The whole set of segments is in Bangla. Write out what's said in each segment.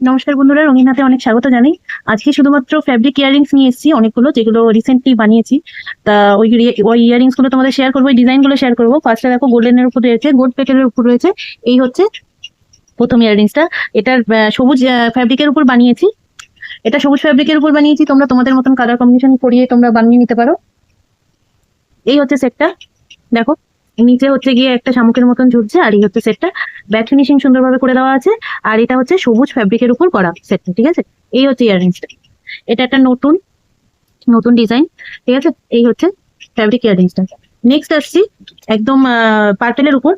নমস্কার বন্ধুরা, রঙিন হাতে অনেক স্বাগত জানাই। আজকে শুধুমাত্র ফ্যাব্রিক ইয়ারিংস নিয়ে এসেছি অনেকগুলো, যেগুলো রিসেন্টলি বানিয়েছি। তা ওই ইয়ারিংস গুলো তোমাদের শেয়ার করবো, ডিজাইন গুলো শেয়ার করবো। ফার্স্টে দেখো গোল্ডেনের উপর রয়েছে, গোল্ড প্যাটেলের উপর রয়েছে। এই হচ্ছে প্রথম ইয়ারিংসটা। এটার সবুজ ফ্যাব্রিকের উপর বানিয়েছি। এটা সবুজ ফ্যাব্রিকের উপর বানিয়েছি, তোমরা তোমাদের মতন কালার কম্বিনেশন করিয়ে তোমরা বানিয়ে নিতে পারো। এই হচ্ছে সেটটা, দেখো নিচে হচ্ছে গিয়ে একটা শামুকের মতন ঝুলছে, আর এই হচ্ছে সেটটা। ব্যাক ফিনিশিং সুন্দরভাবে করে দেওয়া আছে, আর এটা হচ্ছে সবুজ ফ্যাব্রিকের উপর করা সেটটা, ঠিক আছে। এই হচ্ছে ইয়াররিংসটা, এটা একটা নতুন নতুন ডিজাইন, ঠিক আছে। এই হচ্ছে ফ্যাব্রিক ইয়াররিংসটা। নেক্সট আসছি একদম পার্পেলের উপর।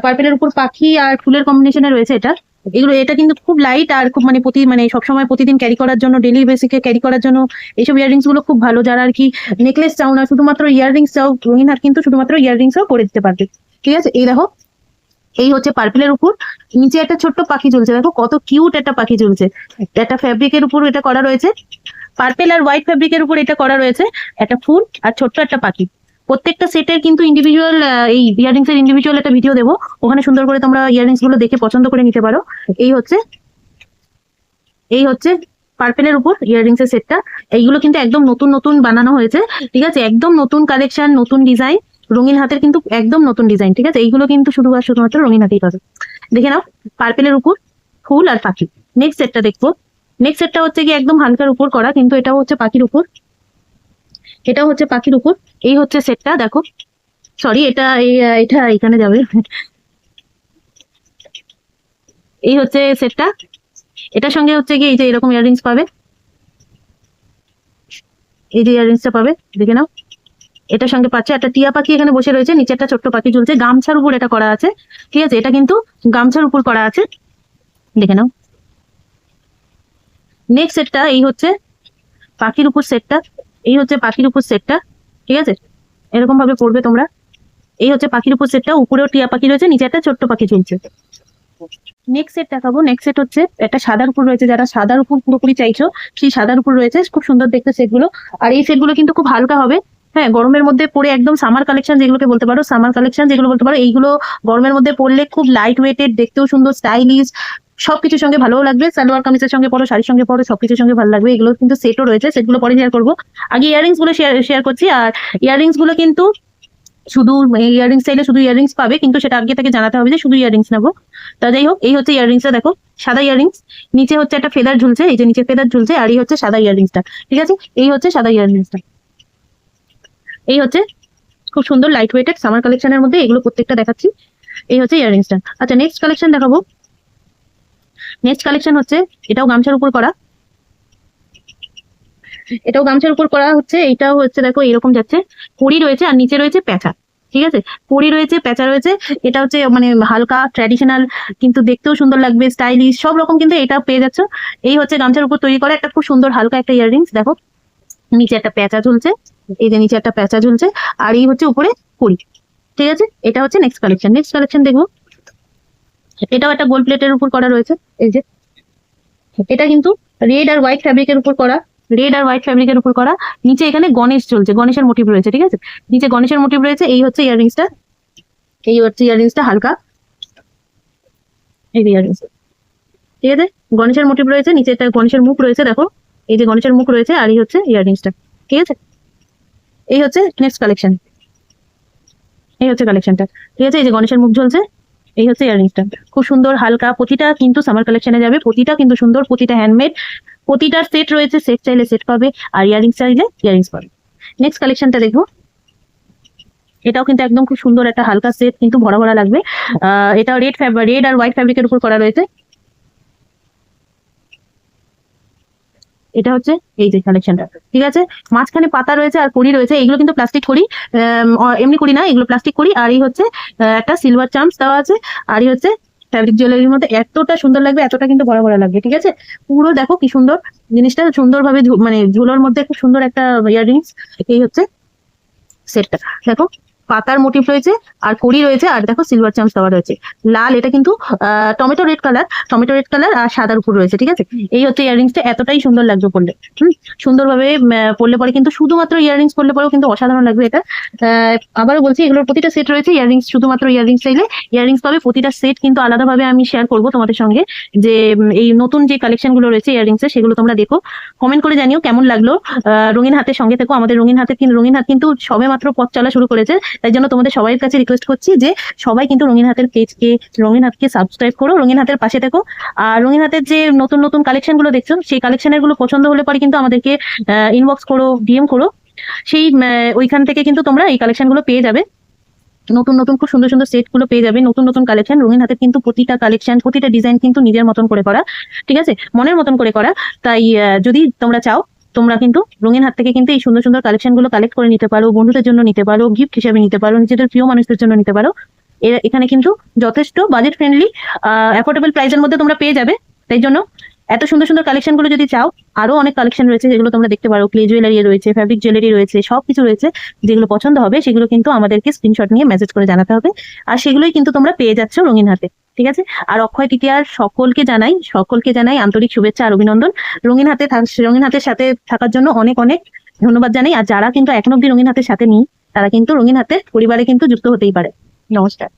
পার্পেলের উপর পাখি আর ফুলের কম্বিনেশনে রয়েছে এটা। এটা কিন্তু খুব লাইট আর খুব মানে সবসময় প্রতিদিন ক্যারি করার জন্য, ডেলি বেসিকে ক্যারি করার জন্য এইসব ইয়াররিংস গুলো খুব ভালো। যারা আর কি নেকলেস চাও না, শুধুমাত্র ইয়াররিংস চাও, রঙিন হাত কিন্তু শুধুমাত্র ইয়াররিংসও করে দিতে পারবে, ঠিক আছে। এই দেখো, এই হচ্ছে পার্পেলের উপর নিচে একটা ছোট্ট পাখি ঝুলছে, দেখো কত কিউট একটা পাখি ঝুলছে। একটা ফ্যাব্রিকের উপর এটা করা রয়েছে, পার্পেল আর হোয়াইট ফ্যাব্রিকের উপর এটা করা রয়েছে। একটা ফুল আর ছোট্ট একটা পাখি। প্রত্যেকটা সেটের কিন্তু ইন্ডিভিজুয়াল, এই ইয়াররিংস এর ইন্ডিভিজুয়াল একটা ভিডিও দেবো, ওখানে সুন্দর করে তোমরা ইয়াররিংস গুলো দেখে পছন্দ করে নিতে পারো। এই হচ্ছে এই হচ্ছে পার্পেলের উপর ইয়াররিংস এর সেটটা। এইগুলো কিন্তু একদম নতুন নতুন বানানো হয়েছে, ঠিক আছে। একদম নতুন কালেকশন, নতুন ডিজাইন, রঙিন হাতের কিন্তু একদম নতুন ডিজাইন, ঠিক আছে। এইগুলো কিন্তু শুধুমাত্র রঙিন হাতেই পাবে। দেখে নাও, পার্পেলের উপর ফুল আর পাখি। নেক্সট সেটটা দেখবো। নেক্সট সেটটা হচ্ছে কি একদম হালকার উপর করা, কিন্তু এটাও হচ্ছে পাখির উপর, এটাও হচ্ছে পাখির উপর। এই হচ্ছে সেটটা, দেখো সরি, এটা এখানে যাবে। এই হচ্ছে সেটটা, এটার সঙ্গে হচ্ছে কি এই যে এরকম ইয়াররিংস পাবে, এই যে ইয়াররিংসটা পাবে, দেখে নাও। এটার সঙ্গে পাচ্ছে একটা টিয়া পাখি এখানে বসে রয়েছে, নিচে একটা ছোট্ট পাখি ঝুলছে, গামছার উপর এটা করা আছে, ঠিক আছে। এটা কিন্তু গামছার উপর করা আছে, দেখে নাও। নেক্সট সেটটা, এই হচ্ছে পাখির উপর সেটটা, এই হচ্ছে পাখির উপর সেটটা, ঠিক আছে। এরকম ভাবে পড়বে তোমরা। এই হচ্ছে পাখির উপর সেটটা, উপরেও টিয়া পাখি রয়েছে, নিচে একটা ছোট্ট পাখি ঝুলছে। নেক্সট সেট দেখাবো। নেক্সট সেট হচ্ছে একটা সাদার উপর রয়েছে, যারা সাদার উপর পুরোপুরি চাইছো সেই সাদার উপর রয়েছে, খুব সুন্দর দেখতে সেটগুলো। আর এই সেটগুলো কিন্তু খুব হালকা হবে, হ্যাঁ। গরমের মধ্যে পরে একদম সামার কালেকশন যেগুলোকে বলতে পারো, সামার কালেকশন যেগুলো বলতে পারো, এইগুলো গরমের মধ্যে পরলে খুব লাইট ওয়েটেড, দেখতেও সুন্দর, স্টাইলিশ, সবকিছুর সঙ্গে ভালোও লাগবে। সালোয়ার কামিজের সঙ্গে পরো, শাড়ির সঙ্গে পরো, সবকিছুর সঙ্গে ভালো লাগবে। এগুলো কিন্তু সেটও রয়েছে, সেটগুলো পরে শেয়ার করবো। আগে ইয়াররিংস গুলো শেয়ার করছি। আর ইয়াররিংস গুলো কিন্তু শুধু ইয়াররিংস চাইলে শুধু ইয়াররিংস পাবে, কিন্তু সেটা আগে থেকে জানাতে হবে যে শুধু ইয়াররিংস নেবো। তা যাই হোক, এই হচ্ছে ইয়াররিংসটা, দেখো সাদা ইয়াররিংস, নিচে হচ্ছে একটা ফেদার ঝুলছে, এই যে নিচে ফেদার ঝুলছে, আর এই হচ্ছে সাদা ইয়াররিংসটা, ঠিক আছে। এই হচ্ছে সাদা ইয়াররিংসটা। এই হচ্ছে খুব সুন্দর লাইট ওয়েটেড সামার কালেকশনের মধ্যে এগুলো প্রত্যেকটা দেখাচ্ছি। এই হচ্ছে ইয়াররিংসটা। আচ্ছা, নেক্সট কালেকশন দেখাবো। নেক্সট কালেকশন হচ্ছে এটাও গামছার উপর করা, এটাও গামছার উপর করা হচ্ছে। এটাও হচ্ছে দেখো এরকম যাচ্ছে, কড়ি রয়েছে আর নিচে রয়েছে প্যাঁচা, ঠিক আছে। কড়ি রয়েছে, প্যাঁচা রয়েছে। এটা হচ্ছে মানে হালকা ট্র্যাডিশনাল, কিন্তু দেখতেও সুন্দর লাগবে, স্টাইলিশ, সব রকম কিন্তু এটা পেয়ে যাচ্ছ। এই হচ্ছে গামছার উপর তৈরি করা একটা খুব সুন্দর হালকা একটা ইয়াররিংস, দেখো নিচে একটা প্যাঁচা ঝুলছে, এই যে নিচে একটা প্যাঁচা ঝুলছে, আর এই হচ্ছে উপরে কড়ি, ঠিক আছে। এটা হচ্ছে নেক্সট কালেকশন। নেক্সট কালেকশন দেখবো। এটাও একটা গোল্ড প্লেটের উপর করা রয়েছে, এই যে এটা কিন্তু রেড আর হোয়াইট ফ্যাব্রিকের উপর করা, রেড আর হোয়াইট ফ্যাব্রিকের উপর করা। নিচে এখানে গণেশ চলছে, গণেশের মোটিভ রয়েছে, ঠিক আছে। নিচে গণেশের মোটিভ রয়েছে। এই হচ্ছে ইয়াররিংসটা, এই হচ্ছে ইয়াররিংসটা হালকা, এই ইয়াররিংস, ঠিক আছে। গণেশের মোটিভ রয়েছে, নিচে একটা গণেশের মুখ রয়েছে, দেখো এই যে গণেশের মুখ রয়েছে, আর এই হচ্ছে ইয়াররিংসটা, ঠিক আছে। এই হচ্ছে নেক্সট কালেকশন, এই হচ্ছে কালেকশনটা, ঠিক আছে। এই যে গণেশের মুখ ঝুলছে, এই হচ্ছে ইয়াররিংসটা, খুব সুন্দর হালকা। প্রতিটা কিন্তু সামার কালেকশনে যাবে, প্রতিটা কিন্তু সুন্দর, প্রতিটা হ্যান্ডমেড, প্রতিটার সেট রয়েছে, সেট চাইলে সেট পাবে, আর ইয়াররিংস চাইলে ইয়াররিংস পাবে। নেক্সট কালেকশনটা দেখবো। এটাও কিন্তু একদম খুব সুন্দর একটা হালকা সেট, কিন্তু ভরা ভরা লাগবে। এটা রেড আর হোয়াইট ফ্যাব্রিকের উপর করা রয়েছে। এটা হচ্ছে এই যে কালেকশনটা, ঠিক আছে। মাঝখানে পাতা রয়েছে আর কড়ি রয়েছে, এগুলো কিন্তু প্লাস্টিক কড়ি, এমনি কড়ি না, এগুলো প্লাস্টিক কড়ি। আর এই হচ্ছে একটা সিলভার চাম্পস দেওয়া আছে, আর এই হচ্ছে ফ্যাব্রিক জুয়েলারির মধ্যে। এতটা সুন্দর লাগবে, এতটা কিন্তু ভরা ভরা লাগবে, ঠিক আছে। পুরো দেখো কি সুন্দর জিনিসটা, সুন্দরভাবে মানে ঝুলোর মধ্যে খুব সুন্দর একটা ইয়াররিংস। এই হচ্ছে সেটটা, দেখো পাতার মোটিভ রয়েছে, আর কড়ি রয়েছে, আর দেখো সিলভার চামচ দেওয়া রয়েছে। লাল, এটা কিন্তু টমেটো রেড কালার আর সাদার উপর রয়েছে, ঠিক আছে। এই হচ্ছে ইয়াররিংসটা, এতটাই সুন্দর লাগবে পরলে। সুন্দরভাবে পরলে পরে কিন্তু, শুধুমাত্র ইয়াররিংস পরলে পরেও কিন্তু অসাধারণ লাগবে এটা। আবারও বলছি, এগুলোর প্রতিটা সেট রয়েছে। ইয়াররিংস, শুধুমাত্র ইয়াররিংস চাইলে ইয়াররিংস পাবে। প্রতিটা সেট কিন্তু আলাদাভাবে আমি শেয়ার করবো তোমাদের সঙ্গে, যে এই নতুন যে কালেকশন গুলো রয়েছে ইয়াররিংস এর, সেগুলো তোমরা দেখো, কমেন্ট করে জানিও কেমন লাগলো। রঙিন হাতের সঙ্গে থেকো। আমাদের রঙিন হাত কিন্তু সবে মাত্র পথ চলা শুরু করেছে, তাই জন্য তোমাদের সবাই কাছে রিকোয়েস্ট করছি যে সবাই কিন্তু রঙিন হাতের পেজকে, রঙিন হাতকে সাবস্ক্রাইব করো, রঙিন হাতের পাশে থেকো। আর রঙিন হাতের যে নতুন নতুন কালেকশন গুলো দেখছো, সেই কালেকশনের গুলো পছন্দ হলে পরে কিন্তু আমাদেরকে ইনবক্স করো, ডিএম করো। সেই ওইখান থেকে কিন্তু তোমরা এই কালেকশন গুলো পেয়ে যাবে। নতুন নতুন খুব সুন্দর সুন্দর সেট গুলো পেয়ে যাবে, নতুন নতুন কালেকশন। রঙিন হাতের কিন্তু প্রতিটা কালেকশন, প্রতিটা ডিজাইন কিন্তু নিজের মতন করে করা, ঠিক আছে, মনের মতন করে করা। তাই যদি তোমরা চাও, তোমরা কিন্তু রঙিন হাত থেকে কিন্তু এই সুন্দর সুন্দর কালেকশন গুলো কালেক্ট করে নিতে পারো, বন্ধুদের জন্য নিতে পারো, গিফট হিসেবে নিতে পারো, নিজেদের প্রিয় মানুষদের জন্য নিতে পারো। এখানে কিন্তু যথেষ্ট বাজেট ফ্রেন্ডলি, অ্যাফোর্ডেবল প্রাইসের মধ্যে তোমরা পেয়ে যাবে। তাই জন্য এত সুন্দর সুন্দর কালেকশন গুলো যদি চাও, আরো অনেক কালেকশন রয়েছে যেগুলো তোমরা দেখতে পারো। ক্লে জুয়েলারি রয়েছে, ফ্যাব্রিক জুয়েলারি রয়েছে, সবকিছু রয়েছে। যেগুলো পছন্দ হবে সেগুলো কিন্তু আমাদেরকে স্ক্রিনশট নিয়ে মেসেজ করে জানাতে হবে, আর সেগুলোই কিন্তু তোমরা পেয়ে যাচ্ছ রঙিন হাতে, ঠিক আছে। আর অক্ষয় তৃতীয়ার সকলকে জানাই আন্তরিক শুভেচ্ছা আর অভিনন্দন। রঙিন হাতের সাথে থাকার জন্য অনেক অনেক ধন্যবাদ জানাই। আর যারা কিন্তু এখন অব্দি রঙিন হাতের সাথে নেই, তারা কিন্তু রঙিন হাতের পরিবারে কিন্তু যুক্ত হতেই পারে। নমস্কার।